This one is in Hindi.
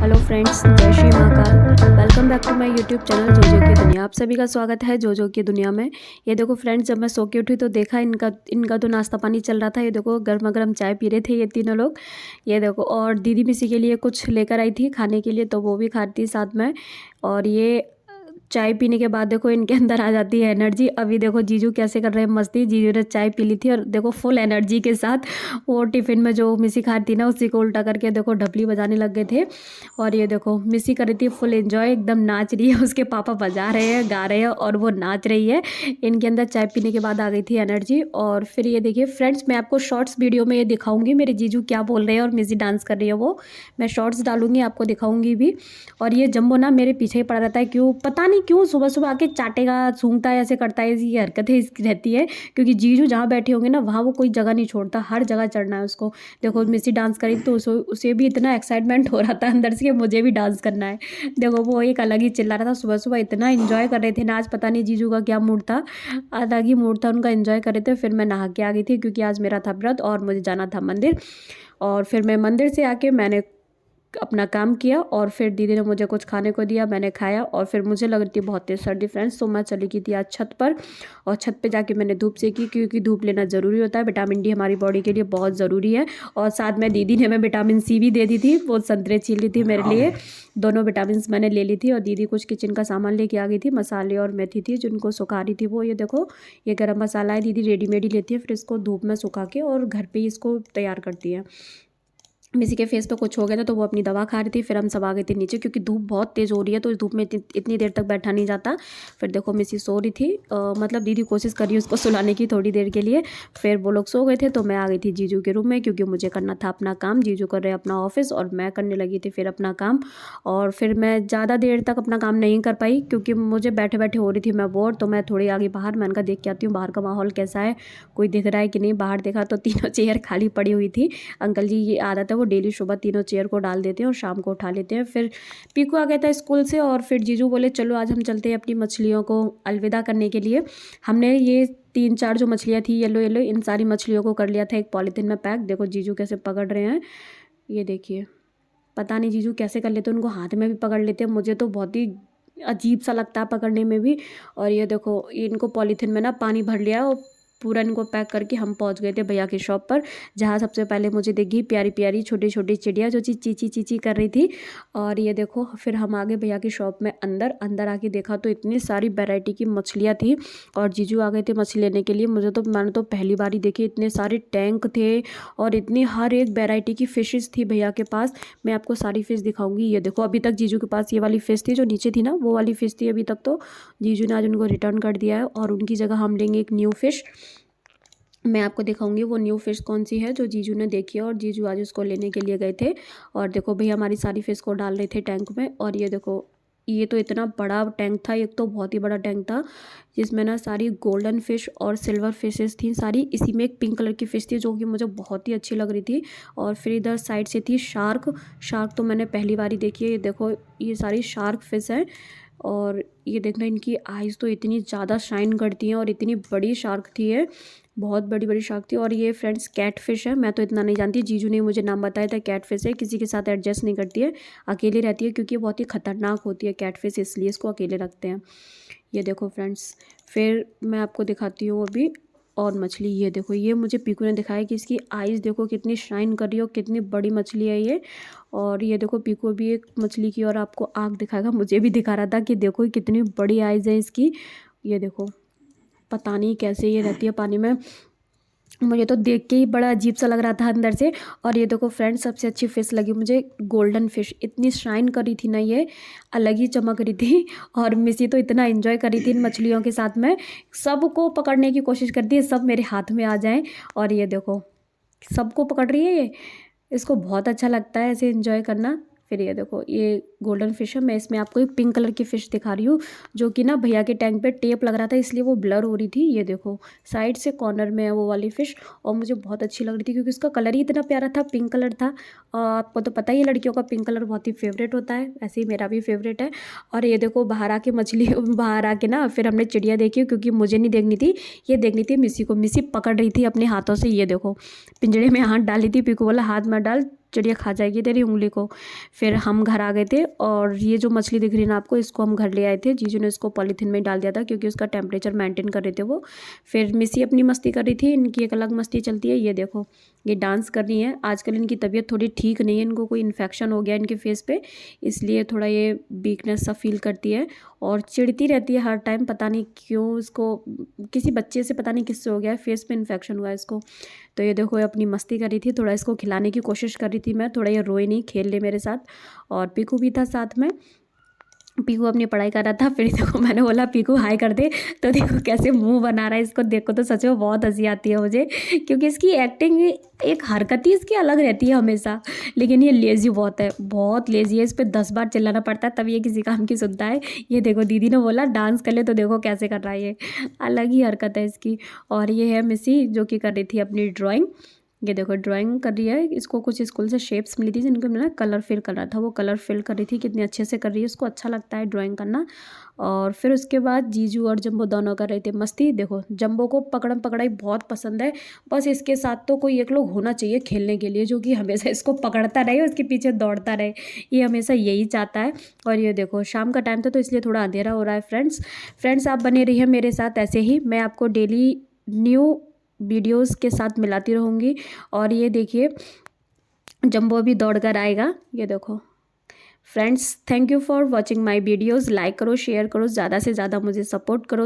हेलो फ्रेंड्स, जय Shri Mahakal. Welcome back to my YouTube channel Jojo की दुनिया। आप सभी का स्वागत है जोजो की दुनिया में। ये देखो फ्रेंड्स, जब मैं सो के उठी तो देखा इनका तो नाश्ता पानी चल रहा था। ये देखो गर्मा गर्म चाय पी रहे थे ये तीनों लोग। ये देखो, और दीदी भी इसी के लिए कुछ लेकर आई थी खाने के लिए, तो वो भी खाती साथ में। और ये चाय पीने के बाद देखो इनके अंदर आ जाती है एनर्जी। अभी देखो जीजू कैसे कर रहे हैं मस्ती। जीजू ने चाय पी ली थी और देखो फुल एनर्जी के साथ वो टिफ़िन में जो मिसी खाती ना उसी को उल्टा करके देखो ढपली बजाने लग गए थे। और ये देखो मिसी कर रही थी फुल एंजॉय, एकदम नाच रही है। उसके पापा बजा रहे हैं, गा रहे हैं और वो नाच रही है। इनके अंदर चाय पीने के बाद आ गई थी एनर्जी। और फिर ये देखिए फ्रेंड्स, मैं आपको शॉर्ट्स वीडियो में ये दिखाऊंगी मेरे जीजू क्या बोल रहे हैं और मिसी डांस कर रही है। वो मैं शॉर्ट्स डालूंगी, आपको दिखाऊंगी भी। और ये जम्बो ना मेरे पीछे ही पड़ा रहता है, क्यों पता नहीं क्यों सुबह सुबह आके चाटेगा, सूंघता है, ऐसे करता है। ऐसी हरकतें इसकी रहती है क्योंकि जीजू जहाँ बैठे होंगे ना वहाँ वो कोई जगह नहीं छोड़ता, हर जगह चढ़ना है उसको। देखो मिसी डांस करी तो उसे भी इतना एक्साइटमेंट हो रहा था अंदर से कि मुझे भी डांस करना है। देखो वो एक अलग ही चिल्ला रहा था सुबह सुबह, इतना एंजॉय कर रहे थे ना। आज पता नहीं जीजू का क्या मूड था, अलग ही मूड था उनका, एंजॉय कर रहे थे। फिर मैं नहा के आ गई थी क्योंकि आज मेरा था व्रत और मुझे जाना था मंदिर। और फिर मैं मंदिर से आके मैंने अपना काम किया और फिर दीदी ने मुझे कुछ खाने को दिया, मैंने खाया। और फिर मुझे लग रही थी बहुत तेज सर्दी फ्रेंड्स, तो मैं चली गई थी आज छत पर। और छत पे जाके मैंने धूप सेकी क्योंकि धूप लेना ज़रूरी होता है, विटामिन डी हमारी बॉडी के लिए बहुत ज़रूरी है। और साथ में दीदी ने हमें विटामिन सी भी दे दी थी, वो संतरे छील ली थी मेरे लिए। दोनों विटामिन मैंने ले ली थी। और दीदी कुछ किचन का सामान लेके आ गई थी, मसाले और मेथी थी जिनको सुखा रही थी वो। ये देखो ये गरम मसाला है, दीदी रेडीमेड ही लेती है, फिर इसको धूप में सुखा के और घर पे ही इसको तैयार करती है। मिसी के फेस पे कुछ हो गया था तो वो अपनी दवा खा रही थी। फिर हम सब आ गए थे नीचे क्योंकि धूप बहुत तेज़ हो रही है, तो इस धूप में इतनी देर तक बैठा नहीं जाता। फिर देखो मिसी सो रही थी, मतलब दीदी कोशिश कर रही है उसको सुलाने की थोड़ी देर के लिए। फिर वो लोग सो गए थे तो मैं आ गई थी जीजू के रूम में क्योंकि मुझे करना था अपना काम। जीजू कर रहे अपना ऑफिस और मैं करने लगी थी फिर अपना काम। और फिर मैं ज़्यादा देर तक अपना काम नहीं कर पाई क्योंकि मुझे बैठे बैठे हो रही थी मैं बोर। तो मैं थोड़ी आगे बाहर, मैंने कहा देख के आती हूँ बाहर का माहौल कैसा है, कोई दिख रहा है कि नहीं। बाहर देखा तो तीनों चेयर खाली पड़ी हुई थी। अंकल जी ये आदत है, वो डेली सुबह तीनों चेयर को डाल देते हैं और शाम को उठा लेते हैं। फिर पीकू आ गया था स्कूल से और फिर जीजू बोले चलो आज हम चलते हैं अपनी मछलियों को अलविदा करने के लिए। हमने ये 3-4 जो मछलियाँ थी येलो येलो, इन सारी मछलियों को कर लिया था एक पॉलीथीन में पैक। देखो जीजू कैसे पकड़ रहे हैं, ये देखिए। पता नहीं जीजू कैसे कर लेते हैं, उनको हाथ में भी पकड़ लेते हैं। मुझे तो बहुत ही अजीब सा लगता है पकड़ने में भी। और ये देखो इनको पॉलीथीन में ना पानी भर लिया और पूरा इनको पैक करके हम पहुंच गए थे भैया की शॉप पर, जहाँ सबसे पहले मुझे देखी प्यारी प्यारी छोटी छोटी चिड़िया जो चीची चीची कर रही थी। और ये देखो फिर हम आ गए भैया की शॉप में अंदर। अंदर आके देखा तो इतनी सारी वैरायटी की मछलियाँ थी और जीजू आ गए थे मछली लेने के लिए। मैंने तो पहली बार ही देखी, इतने सारे टैंक थे और इतनी हर एक वैरायटी की फ़िशेज़ थी भैया के पास। मैं आपको सारी फ़िश दिखाऊंगी। ये देखो अभी तक जीजू के पास ये वाली फ़िश थी जो नीचे थी ना, वो वाली फ़िश थी अभी तक। तो जीजू ने आज उनको रिटर्न कर दिया है और उनकी जगह हम लेंगे एक न्यू फ़िश। मैं आपको दिखाऊंगी वो न्यू फ़िश कौन सी है जो जीजू ने देखी है और जीजू आज उसको लेने के लिए गए थे। और देखो भैया हमारी सारी फ़िश को डाल रहे थे टैंक में। और ये देखो ये तो इतना बड़ा टैंक था, एक तो बहुत ही बड़ा टैंक था जिसमें ना सारी गोल्डन फ़िश और सिल्वर फिशेस थी सारी। इसी में एक पिंक कलर की फ़िश थी जो कि मुझे बहुत ही अच्छी लग रही थी। और फिर इधर साइड से थी शार्क। शार्क तो मैंने पहली बार ही देखी है। ये देखो ये सारी शार्क फ़िश है। और ये देखना इनकी आइज़ तो इतनी ज़्यादा शाइन करती हैं और इतनी बड़ी शार्क थी ये, बहुत बड़ी बड़ी शार्क थी। और ये फ्रेंड्स कैट फिश है, मैं तो इतना नहीं जानती, जीजू ने मुझे नाम बताया था कैट फिश है। किसी के साथ एडजस्ट नहीं करती है, अकेले रहती है क्योंकि बहुत ही ख़तरनाक होती है कैट फिश, इसलिए इसको अकेले रखते हैं। ये देखो फ्रेंड्स, फिर मैं आपको दिखाती हूँ अभी और मछली। ये देखो ये मुझे पीकू ने दिखाया कि इसकी आइज़ देखो कितनी शाइन कर रही है और कितनी बड़ी मछली है ये। और ये देखो पीकू भी एक मछली की और आपको आँख दिखाएगा, मुझे भी दिखा रहा था कि देखो कितनी बड़ी आइज़ है इसकी। ये देखो पता नहीं कैसे ये रहती है पानी में, मुझे तो देख के ही बड़ा अजीब सा लग रहा था अंदर से। और ये देखो फ्रेंड्स सबसे अच्छी फ़िश लगी मुझे गोल्डन फ़िश, इतनी शाइन कर रही थी ना ये, अलग ही चमक रही थी। और मिसी तो इतना एंजॉय कर रही थी इन मछलियों के साथ में, सबको पकड़ने की कोशिश करती है सब मेरे हाथ में आ जाएं। और ये देखो सबको पकड़ रही है ये, इसको बहुत अच्छा लगता है ऐसे एंजॉय करना। फिर ये देखो ये गोल्डन फिश है, मैं इसमें आपको एक पिंक कलर की फ़िश दिखा रही हूँ जो कि ना भैया के टैंक पे टेप लग रहा था इसलिए वो ब्लर हो रही थी। ये देखो साइड से कॉर्नर में है वो वाली फ़िश और मुझे बहुत अच्छी लग रही थी क्योंकि उसका कलर ही इतना प्यारा था, पिंक कलर था। और आपको तो पता ही है लड़कियों का पिंक कलर बहुत ही फेवरेट होता है, ऐसे ही मेरा भी फेवरेट है। और ये देखो बाहर आके मछली बाहर आके ना फिर हमने चिड़िया देखी क्योंकि मुझे नहीं देखनी थी, ये देखनी थी मिसी को। मिसी पकड़ रही थी अपने हाथों से, ये देखो पिंजड़े में हाथ डाली थी, पीकू बोला हाथ मत डाल, चिड़िया खा जाएगी तेरी उंगली को। फिर हम घर आ गए थे और ये जो मछली दिख रही है ना आपको, इसको हम घर ले आए थे। जीजू ने इसको पॉलीथीन में डाल दिया था क्योंकि उसका टेम्परेचर मेंटेन कर रहे थे वो। फिर मिस्सी अपनी मस्ती कर रही थी, इनकी एक अलग मस्ती चलती है। ये देखो ये डांस कर रही है। आजकल इनकी तबीयत थोड़ी ठीक नहीं है, इनको कोई इन्फेक्शन हो गया इनके फेस पे, इसलिए थोड़ा ये वीकनेस सा फील करती है और चिढ़ती रहती है हर टाइम। पता नहीं क्यों, इसको किसी बच्चे से पता नहीं किससे हो गया है, फेस पे इन्फेक्शन हुआ है इसको। तो ये देखो ये अपनी मस्ती कर रही थी, थोड़ा इसको खिलाने की कोशिश कर रही थी मैं, थोड़ा ये रोए नहीं, खेल ले मेरे साथ। और पीकू भी था साथ में, पीकू अपनी पढ़ाई कर रहा था। फिर देखो मैंने बोला पीकू हाय कर दे, तो देखो कैसे मुंह बना रहा है। इसको देखो तो सच में बहुत हंसी आती है मुझे, क्योंकि इसकी एक्टिंग, एक हरकत ही इसकी अलग रहती है हमेशा। लेकिन ये लेज़ी बहुत है, बहुत लेज़ी है, इस पर 10 बार चिल्लाना पड़ता है तब ये किसी काम की सुनता है। ये देखो दीदी ने बोला डांस कर ले, तो देखो कैसे कर रहा है, ये अलग ही हरकत है इसकी। और ये है मिसी जो कि कर रही थी अपनी ड्राइंग। ये देखो ड्राइंग कर रही है, इसको कुछ स्कूल से शेप्स मिली थी जिनको मैंने कलर फिल करना था, वो कलर फिल कर रही थी। कितनी अच्छे से कर रही है, उसको अच्छा लगता है ड्राइंग करना। और फिर उसके बाद जीजू और जम्बो दोनों कर रहे थे मस्ती। देखो जम्बो को पकड़म पकड़ाई बहुत पसंद है, बस इसके साथ तो कोई एक लोग होना चाहिए खेलने के लिए, जो कि हमेशा इसको पकड़ता रहे, उसके पीछे दौड़ता रहे, ये हमेशा यही चाहता है। और ये देखो शाम का टाइम था तो इसलिए थोड़ा अंधेरा हो रहा है। फ्रेंड्स आप बने रहिए मेरे साथ ऐसे ही, मैं आपको डेली न्यू वीडियोस के साथ मिलाती रहूँगी। और ये देखिए जंबो अभी दौड़ कर आएगा, ये देखो। Friends thank you for watching my videos, like करो, शेयर करो, ज़्यादा से ज़्यादा मुझे सपोर्ट करो।